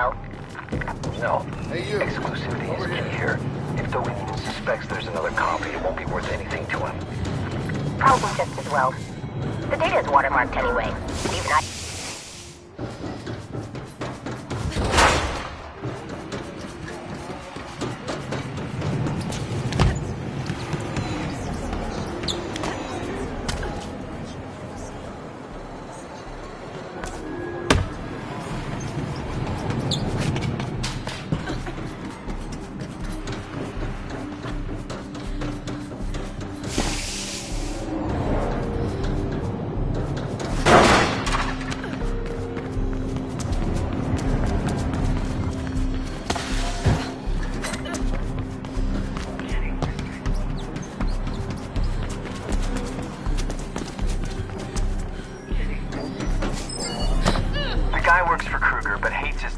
know. No. Hey, you. Exclusivity is key here. If Dogan even suspects there's another copy, it won't be worth anything to him. Probably just as well. The data is watermarked anyway. Even I...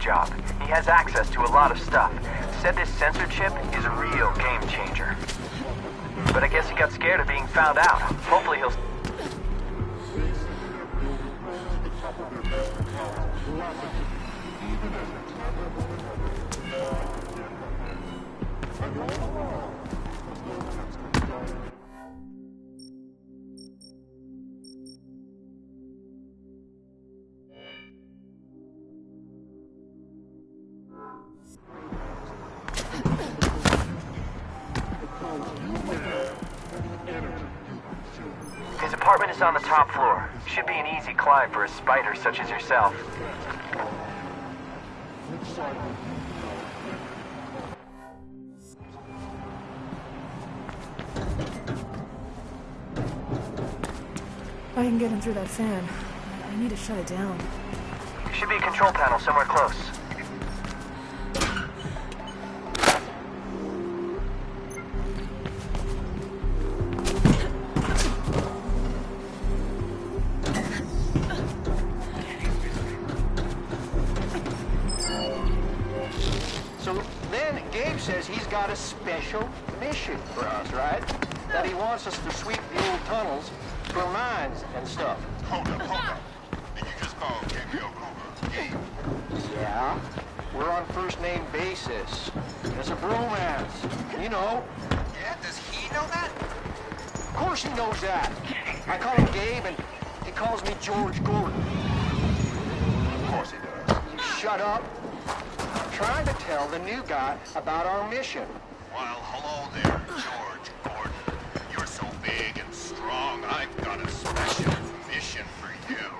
job. He has access to a lot of stuff. Said this sensor chip is a real game changer. But I guess he got scared of being found out. Hopefully he'll... His apartment is on the top floor. Should be an easy climb for a spider such as yourself. I can get him through that fan. I need to shut it down. Should be a control panel somewhere close. So then Gabe says he's got a special mission for us, right? That he wants us to sweep the old tunnels for mines and stuff. Hold up. Did you just call Gabriel Kruger Gabe? Yeah, we're on first name basis. It's a bromance, you know. Yeah, does he know that? Of course he knows that. I call him Gabe and he calls me George Gordon. Of course he does. You shut up. I'm trying to tell the new guy about our mission. Well, hello there, George Gordon. You're so big and strong, I've got a special mission for you.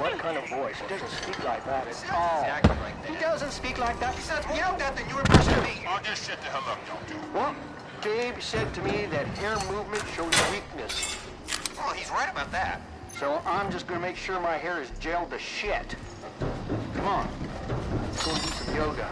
What kind of voice? He doesn't speak like that at all. Exactly like that. He doesn't speak like that. He said, you know that, then you were supposed to be. Oh, just shut the hell up, don't you? Well, Gabe said to me that hair movement shows weakness. Well, he's right about that. So I'm just gonna make sure my hair is gelled to shit. Come on, let's go and do some yoga.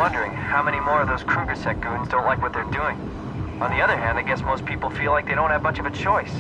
wondering how many more of those Krugerset goons don't like what they're doing. On the other hand, I guess most people feel like they don't have much of a choice.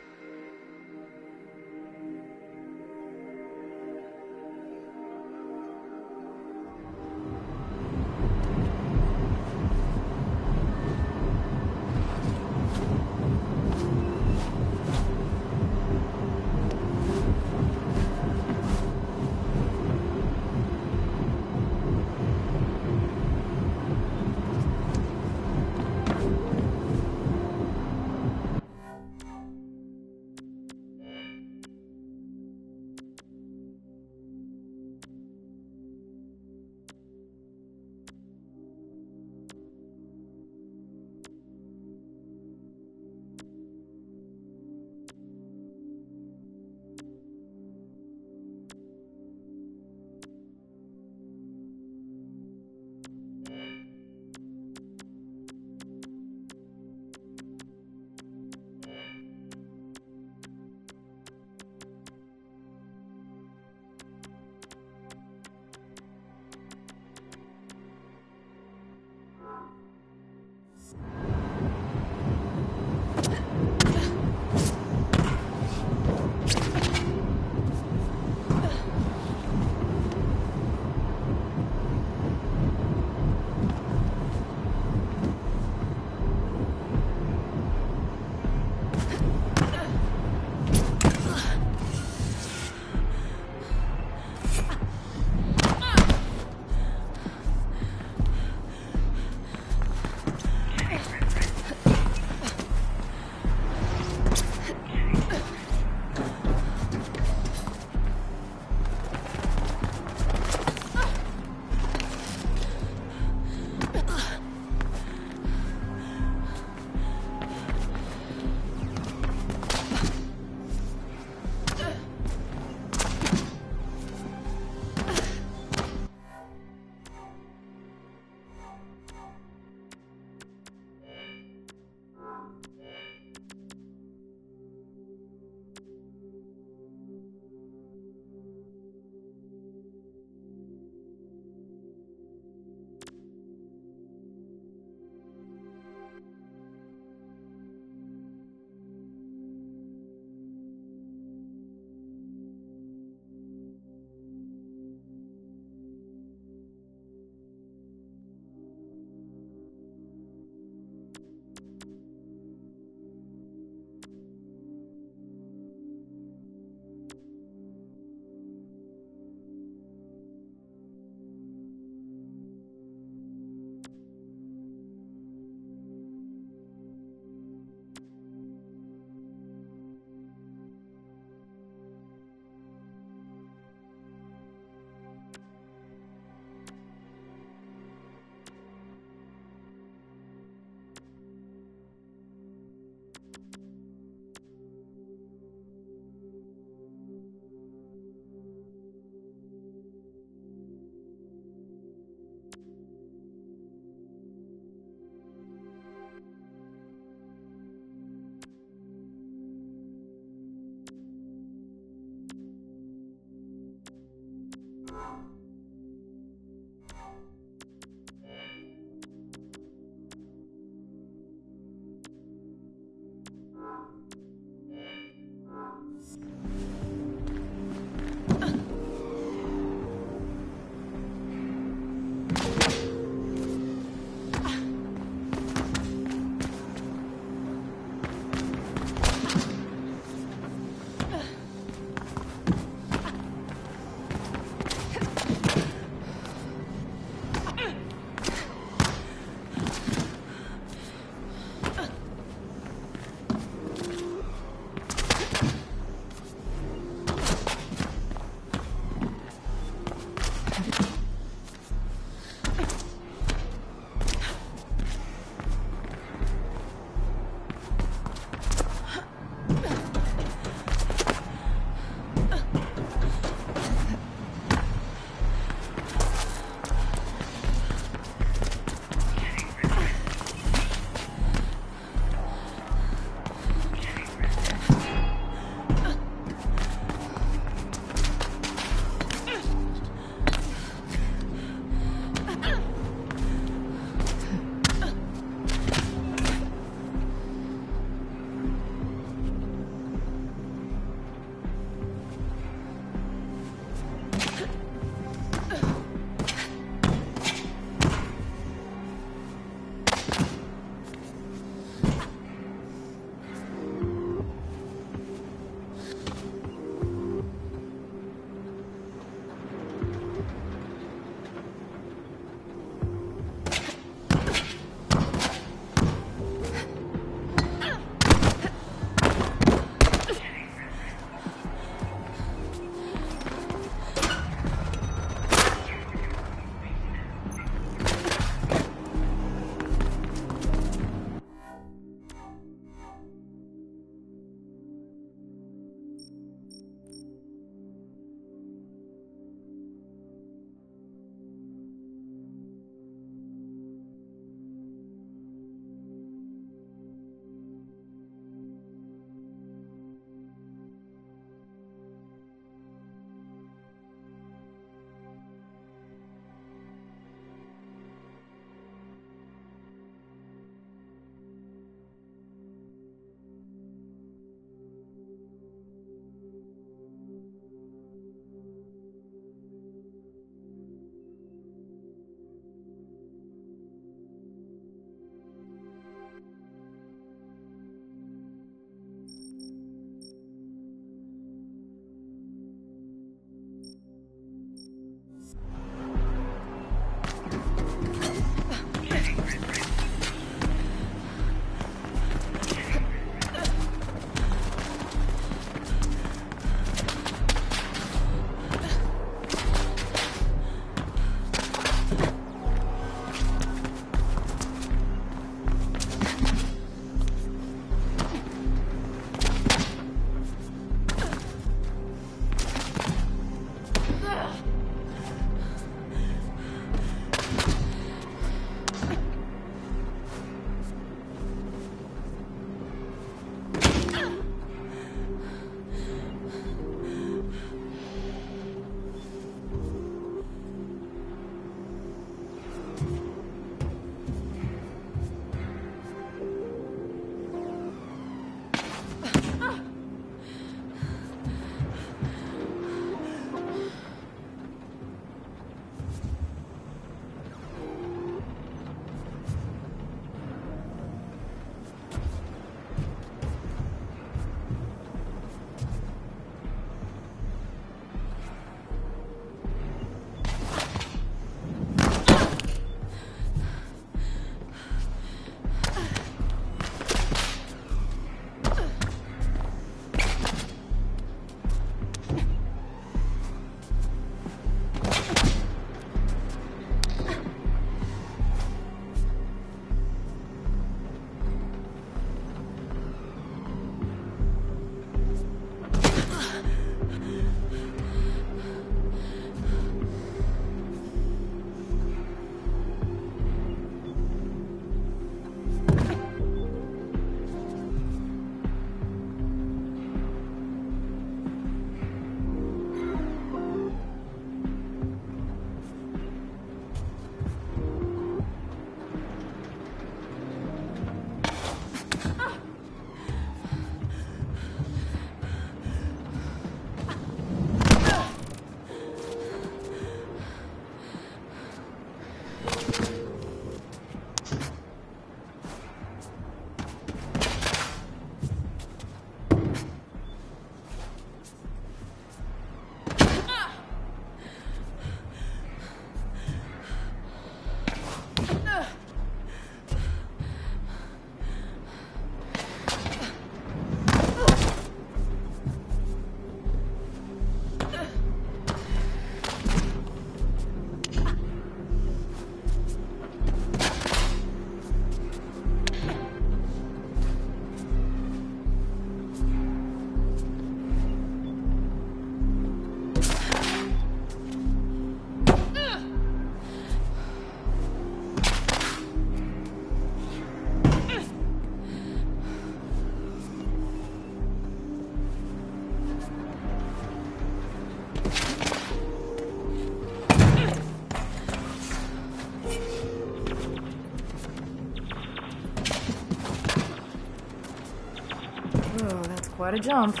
quite a jump.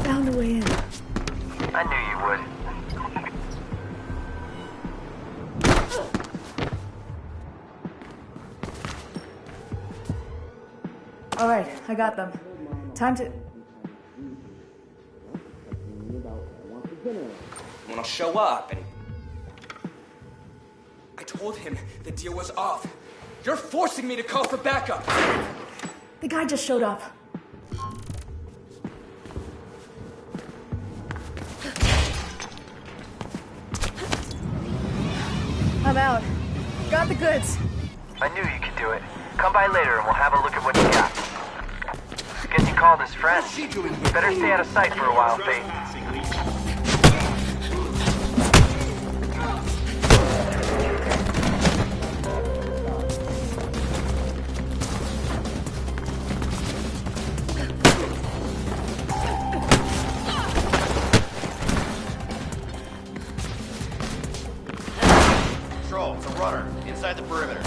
Found a way in. I knew you would. All right, I got them. Time to... When I'll show up and... I told him the deal was off. You're forcing me to call for backup. The guy just showed up. I'm out. Got the goods. I knew you could do it. Come by later and we'll have a look at what you got. Guess you called his friend. Better stay out of sight for a while, Faith. Control, it's a runner. Inside the perimeter.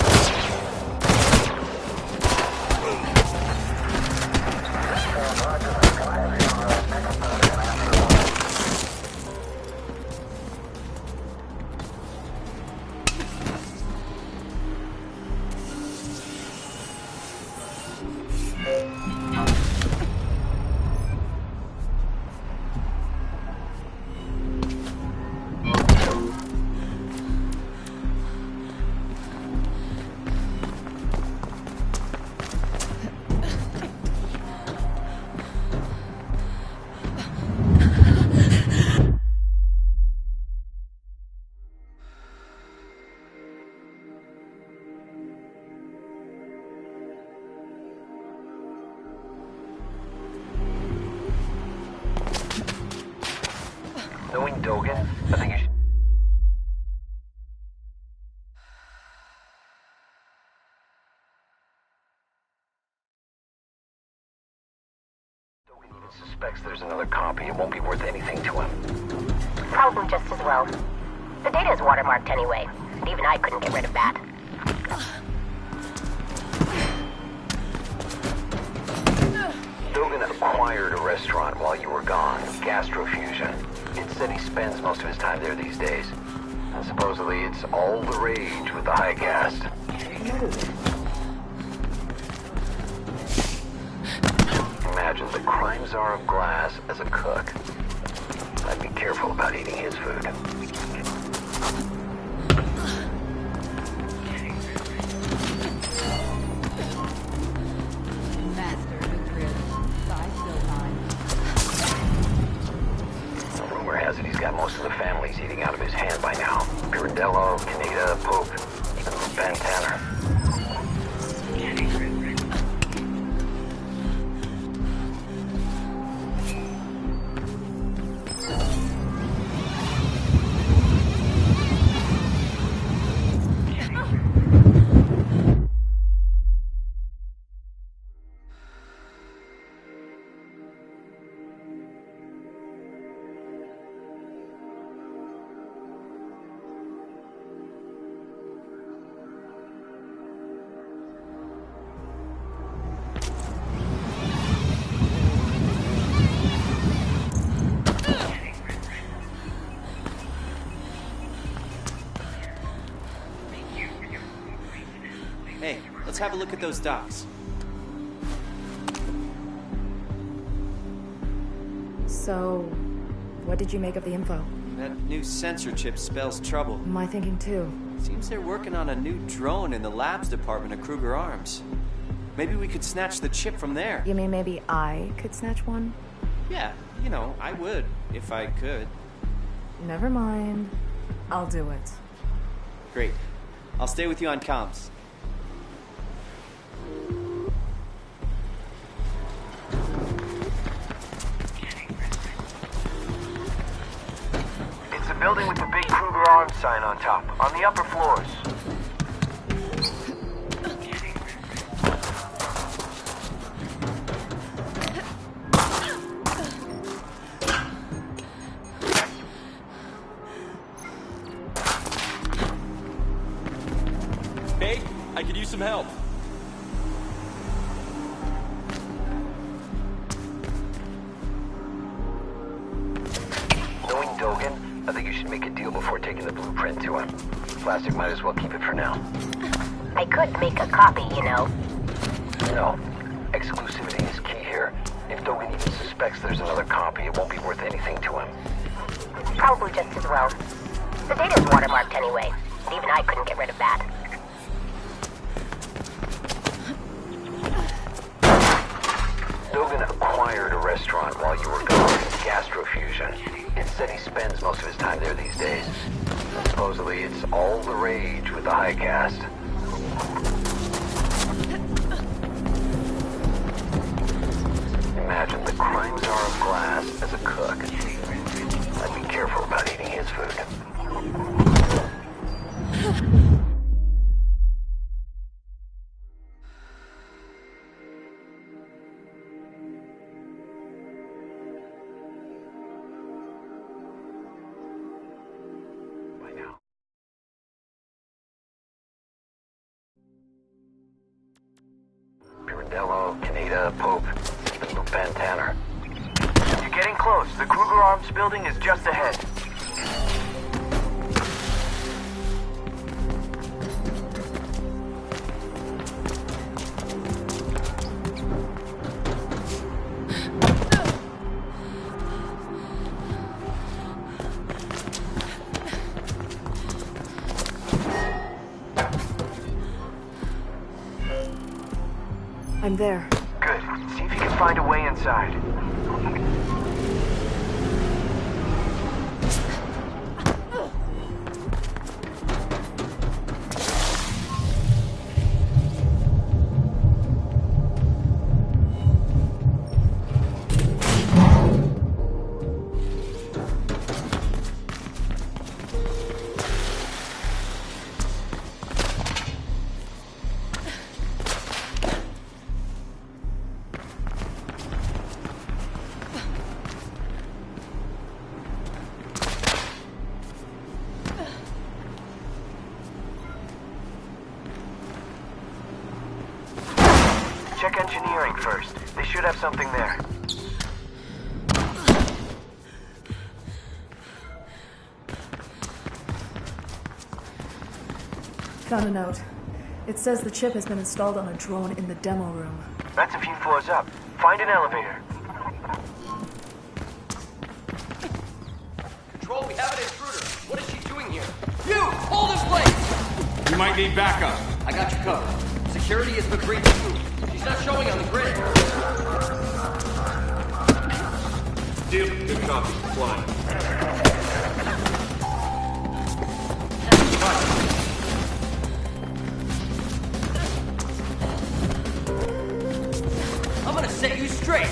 Knowing Dogan, I think you should... Dogan even suspects there's another copy. It won't be worth anything to him. Probably just as well. The data is watermarked anyway, and even I couldn't get rid of that. Dogan acquired a restaurant while you were gone, Gastrofusion. It said he spends most of his time there these days. And supposedly it's all the rage with the high caste. Imagine the crime czar of glass as a cook. I'd be careful about eating his food. Rumor has it he's got most of the families eating out of his hand by now. Pirandello, Kaneda, Pope, even Ben Tanner. Hey, let's have a look at those docs. So, what did you make of the info? That new sensor chip spells trouble. My thinking too. Seems they're working on a new drone in the labs department of Kruger Arms. Maybe we could snatch the chip from there. You mean maybe I could snatch one? Yeah, you know, I would, if I could. Never mind. I'll do it. Great. I'll stay with you on comms. building with the big Kruger Arms sign on top, on the upper floors. Hey, I could use some help. Knowing Dogen, I think you should make a deal before taking the blueprint to him. Plastic might as well keep it for now. I could make a copy, you know. No. Exclusivity is key here. If Dogen even suspects there's another copy, it won't be worth anything to him. Probably just as well. The data's watermarked anyway. And even I couldn't get rid of that. Dogen acquired a restaurant while you were gone, Gastrofusion. It said he spends most of his time there these days. Supposedly, it's all the rage with the high caste. Imagine the crime czar of glass as a cook. I'd be careful about eating his food. Pirandello, Kaneda, Pope, even Lupin Tanner. You're getting close. The Kruger Arms building is just ahead. I'm there. Good. See if you can find a way inside. Check engineering first. They should have something there. Found a note. It says the chip has been installed on a drone in the demo room. That's a few floors up. Find an elevator. Control, we have an intruder. What is she doing here? You! Hold in place! You might need backup. I got you covered. Security has been breached too. She's not showing on the grid. Deal. Good copy. Flying. I'm gonna set you straight.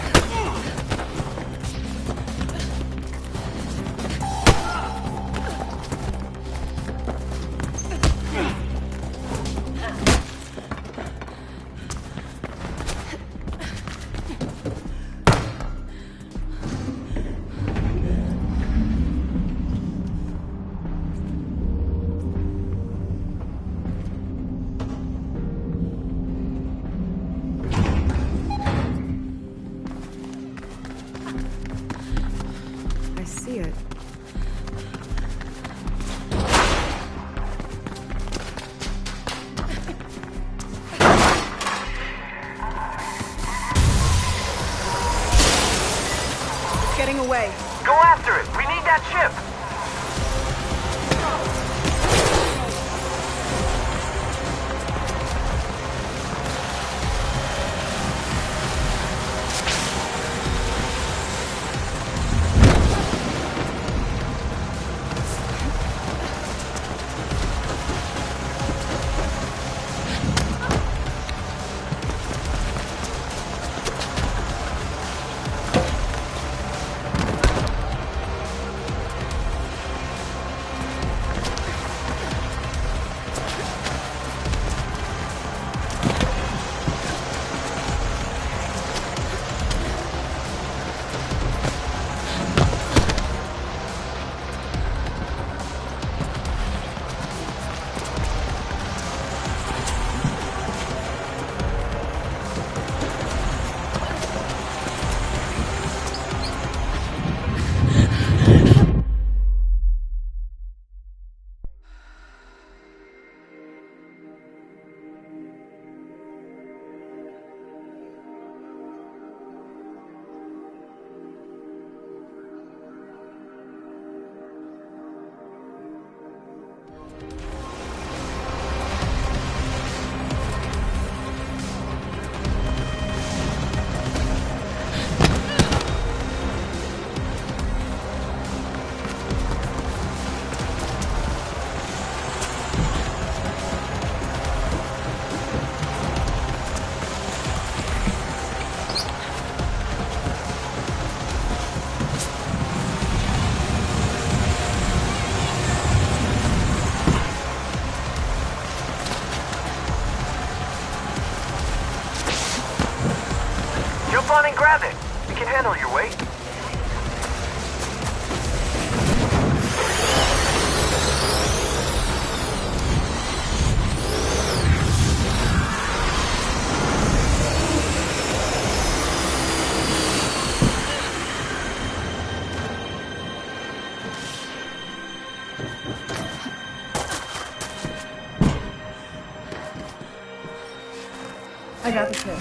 I got the kit.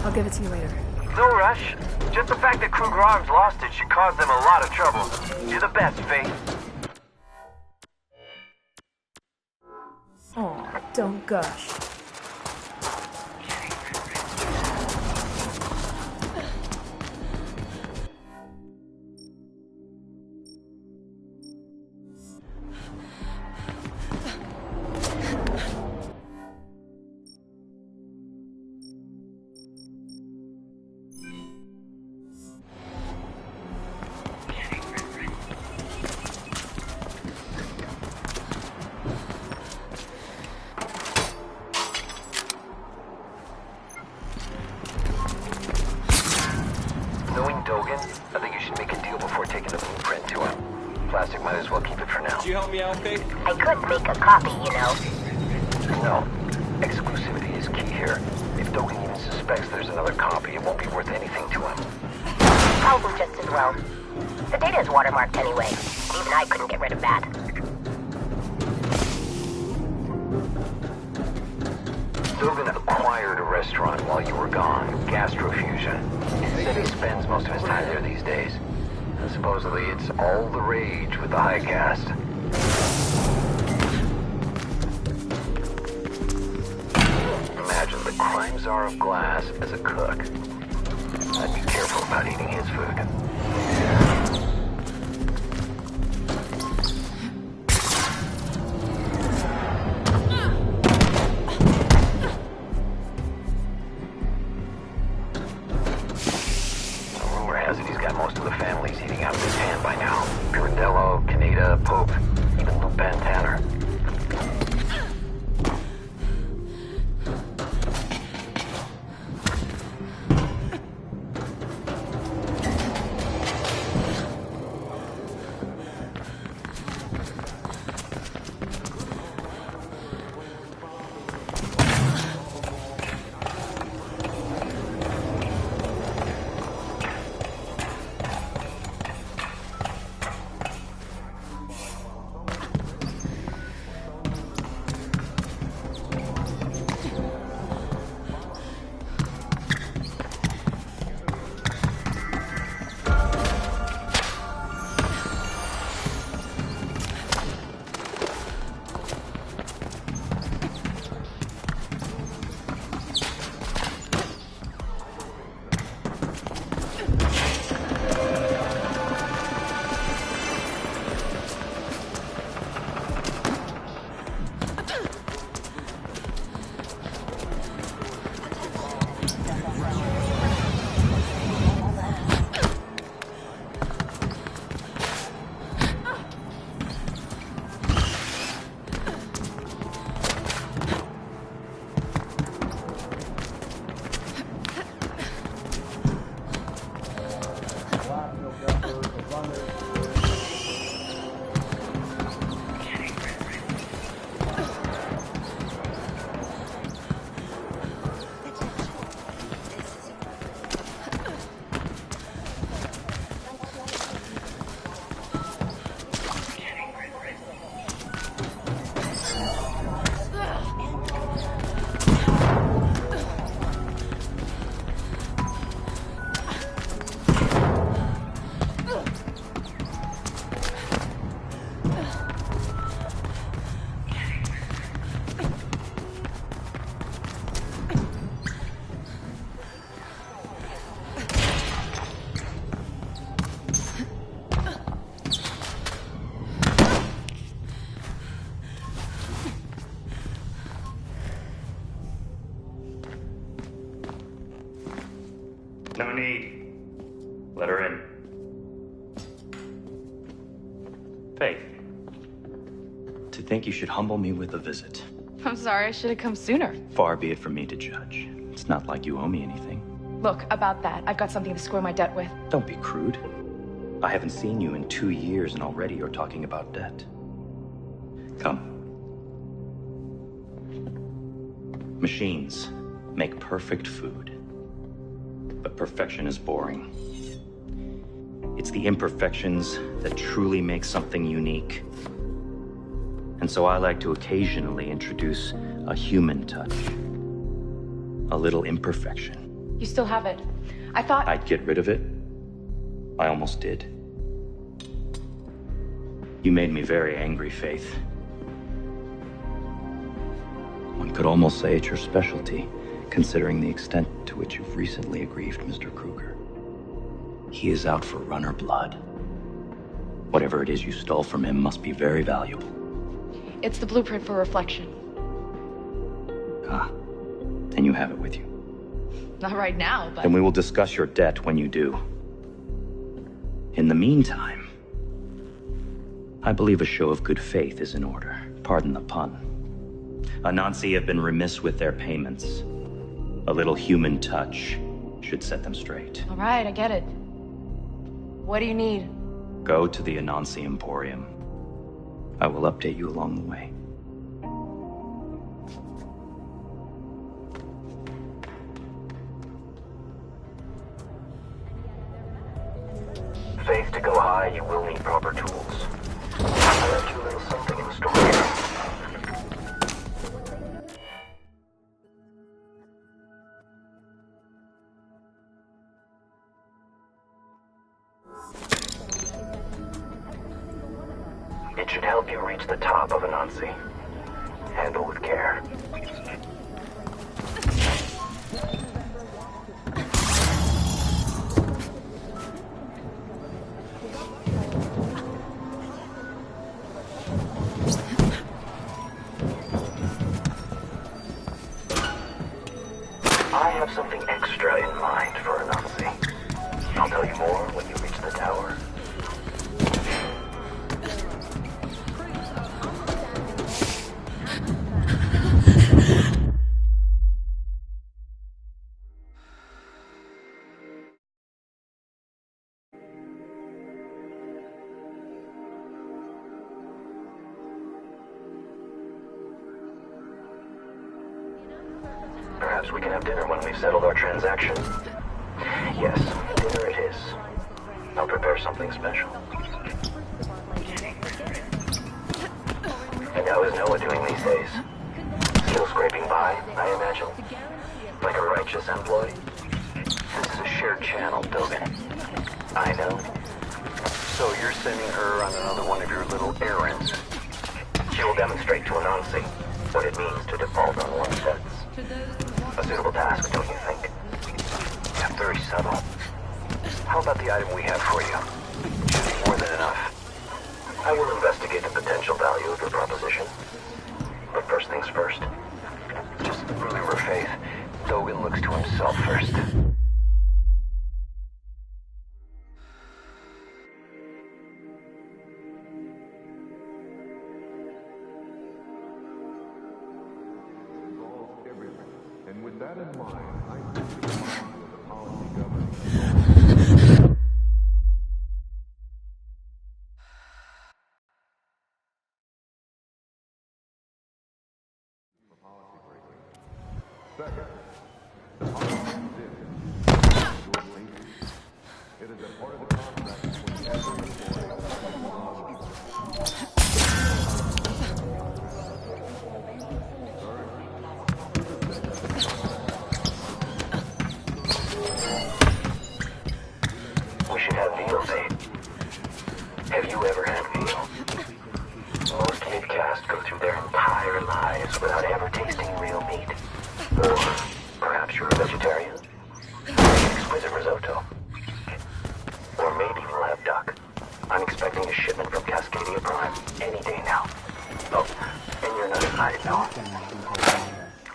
I'll give it to you later. No rush. Just the fact that Kruger Arms lost it should cause them a lot of trouble. You're the best, Faith. Aw, don't gush. Knowing Dogan, I think you should make a deal before taking the blueprint to him. Plastic might as well keep it for now. Could you help me out, Faith? I could make a copy, you know. No. Exclusivity is key here. If Dogan even suspects there's another copy, it won't be worth anything to him. Probably just as well. The data is watermarked anyway. Even I couldn't get rid of that. Dogan acquired a restaurant while you were gone, Gastrofusion. He said he spends most of his time there these days. And supposedly it's all the rage with the high caste. Imagine the crime czar of glass as a cook. I'd be careful about eating his food. Rumor has it he's got most of the families eating out of his hand by now. Pirandello, Kaneda, Pope, even Lupin Tanner. No need. Let her in. Faith. To think you should humble me with a visit. I'm sorry, I should have come sooner. Far be it from me to judge. It's not like you owe me anything. Look, about that, I've got something to square my debt with. Don't be crude. I haven't seen you in 2 years and already you're talking about debt. Come. Machines make perfect food. But perfection is boring. It's the imperfections that truly make something unique. And so I like to occasionally introduce a human touch. A little imperfection. You still have it. I thought... I'd get rid of it. I almost did. You made me very angry, Faith. One could almost say it's your specialty, considering the extent to which you've recently aggrieved Mr. Kruger. He is out for runner blood. Whatever it is you stole from him must be very valuable. It's the blueprint for Reflection. Ah, and you have it with you. Not right now, but... Then we will discuss your debt when you do. In the meantime, I believe a show of good faith is in order. Pardon the pun. Anansi have been remiss with their payments. A little human touch should set them straight. All right, I get it. What do you need? Go to the Anansi Emporium. I will update you along the way. Faith, to go high, you will need proper tools. I left you a little something in the storage. It should help you reach the top of Anansi. Handle with care. I have something extra in mind for Anansi. I'll tell you more when you reach the tower. Perhaps we can have dinner when we've settled our transaction. Yes, dinner it is. I'll prepare something special. And how is Noah doing these days? Still scraping by, I imagine? Like a righteous employee? This is a shared channel, Dogen. I know. So you're sending her on another one of your little errands. She will demonstrate to Anansi what it means to default on one's debts. A suitable task, don't you think? Yeah, very subtle. How about the item we have for you? Should be more than enough. I will investigate the potential value of your proposition. But first things first. Just remember, Faith, Dogen looks to himself first. And with that in mind, I think the policy governing policy breaking. Second, the policy it is a part of the contract between every employee. We should have veal, Faith. Have you ever had veal? Most mid-caste go through their entire lives without ever tasting real meat. Or perhaps you're a vegetarian? Exquisite risotto. Or maybe we'll have duck. I'm expecting a shipment from Cascadia Prime any day now. Oh, and you're not invited, Noah.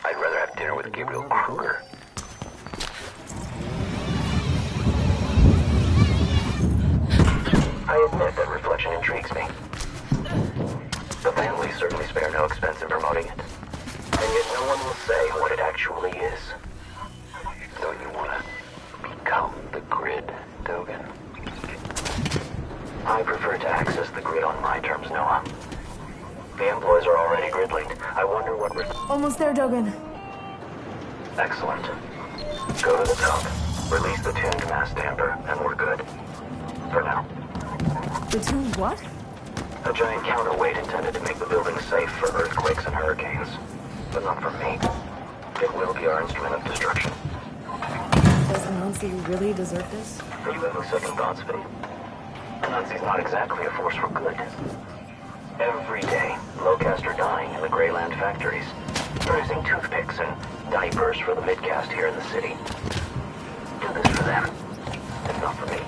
I'd rather have dinner with Gabriel Kruger. I admit that Reflection intrigues me. The family certainly spare no expense in promoting it. And yet no one will say what it actually is. Don't you want to become the grid, Dogen? I prefer to access the grid on my terms, Noah. The employees are already grid linked. I wonder what... Almost there, Dogen. Excellent. Go to the top, release the tuned mass damper, and we're good. For now. The tuned what? A giant counterweight intended to make the building safe for earthquakes and hurricanes. But not for me. It will be our instrument of destruction. Does Anansi really deserve this? Are you having second thoughts, Faye? Anansi's not exactly a force for good. Every day, Locust are dying in the Greyland factories, producing toothpicks and diapers for the midcast here in the city. Do this for them, and not for me.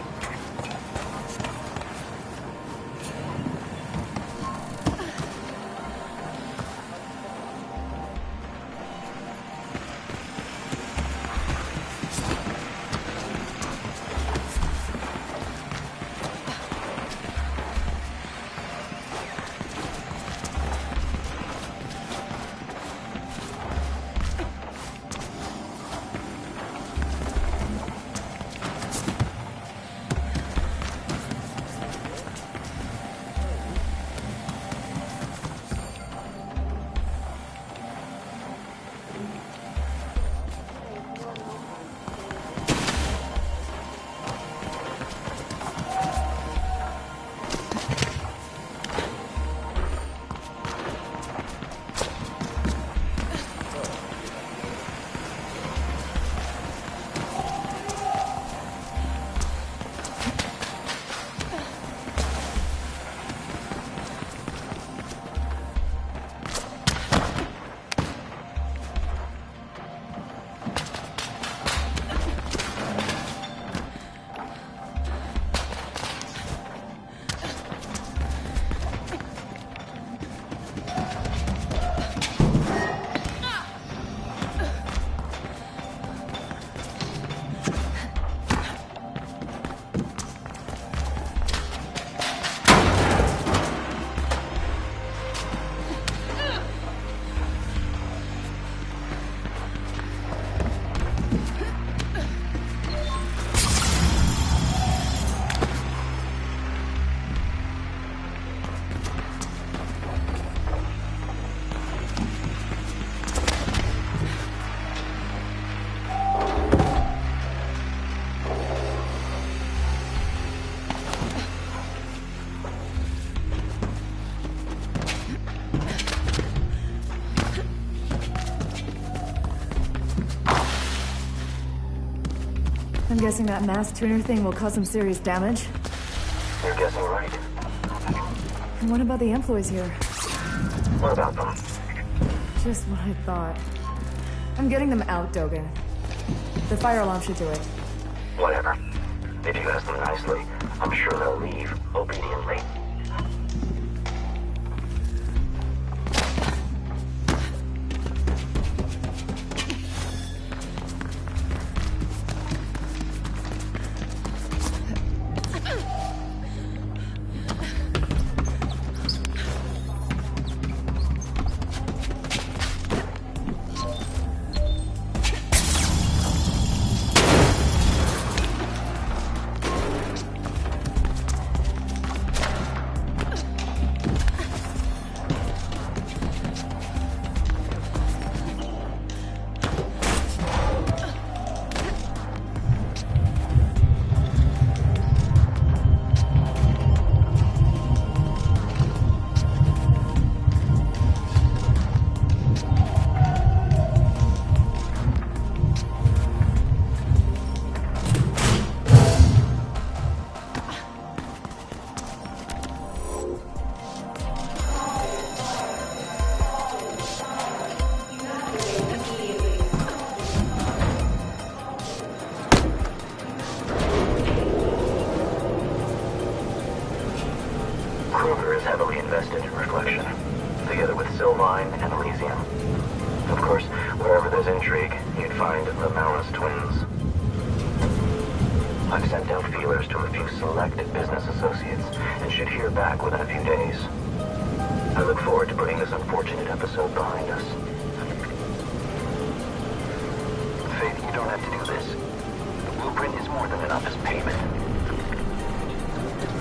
I'm guessing that mass tuner thing will cause some serious damage. You're guessing right. And what about the employees here? What about them? Just what I thought. I'm getting them out, Dogen. The fire alarm should do it. Whatever. If you ask them nicely, I'm sure they'll leave obediently. Kruger is heavily invested in Reflection, together with Sylvine and Elysium. Of course, wherever there's intrigue, you'd find the Malice twins. I've sent out feelers to a few select business associates, and should hear back within a few days. I look forward to putting this unfortunate episode behind us. Faith, you don't have to do this. The blueprint is more than enough as payment.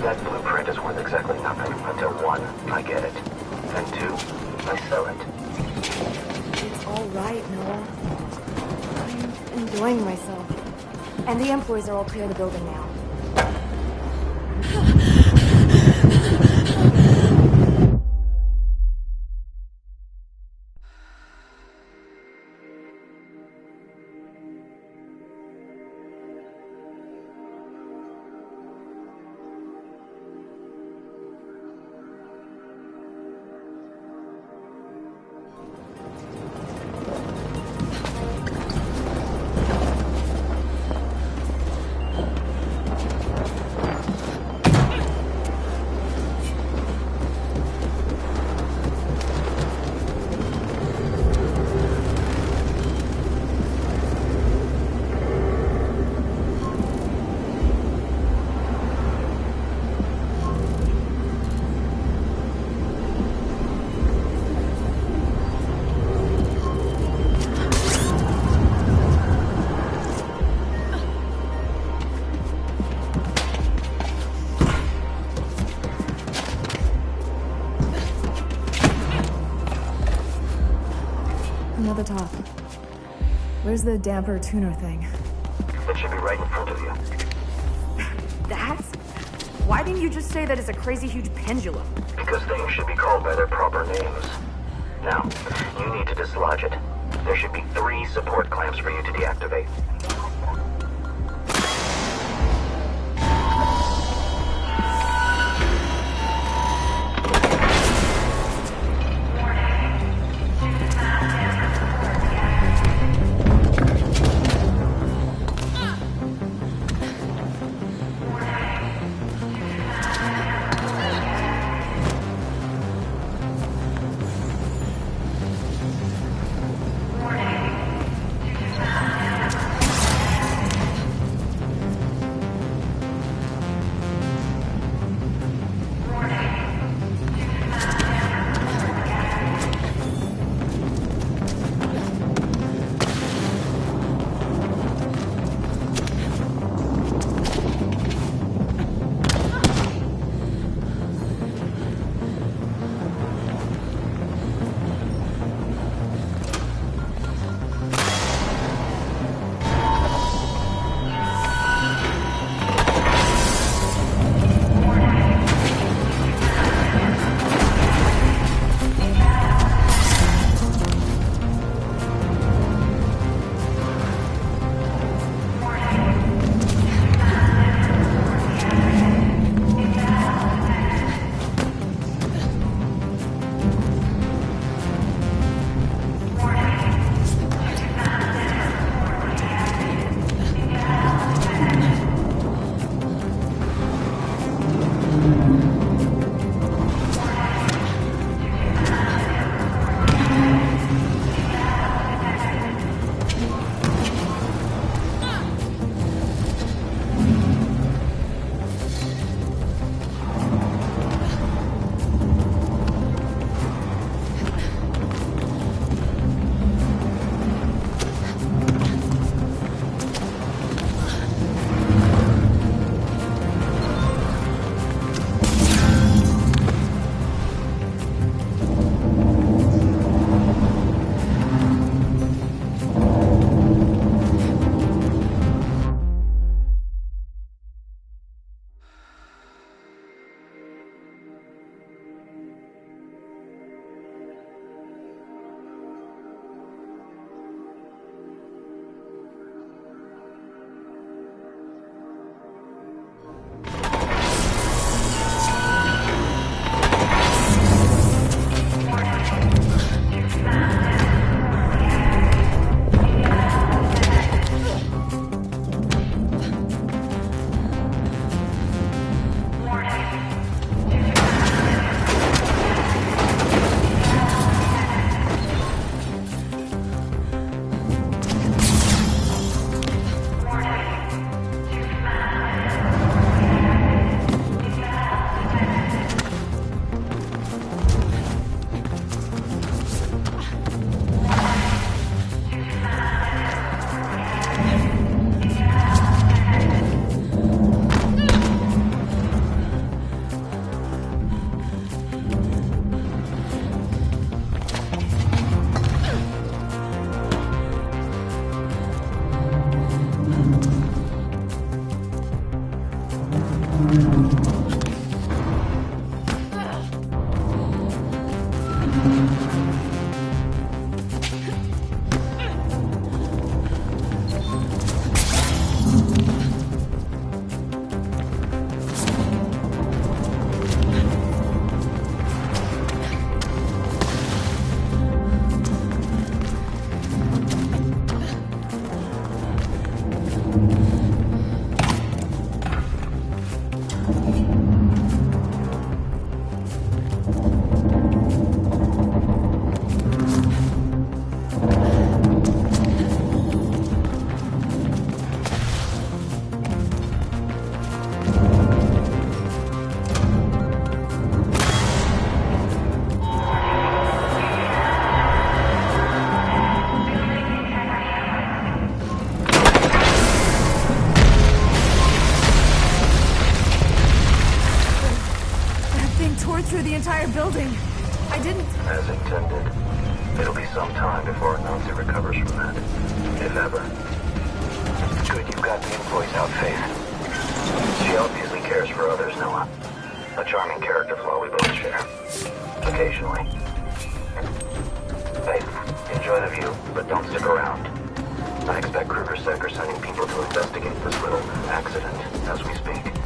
That blueprint is worth exactly nothing until 1, I get it, and 2, I sell it. It's all right, Noah. I'm enjoying myself. And the employees are all clear of the building now. at the top. Where's the damper tuner thing? It should be right in front of you. That? Why didn't you just say that it's a crazy huge pendulum? Because things should be called by their proper names. Now, you need to dislodge it. There should be 3 support clamps for you to deactivate. Through the entire building. I didn't. As intended. It'll be some time before Nancy recovers from that. If ever. Good, you've got the employees out, Faith. She obviously cares for others, Noah. A charming character flaw we both share. Occasionally. Faith, enjoy the view, but don't stick around. I expect Kruger Sec are sending people to investigate this little accident as we speak.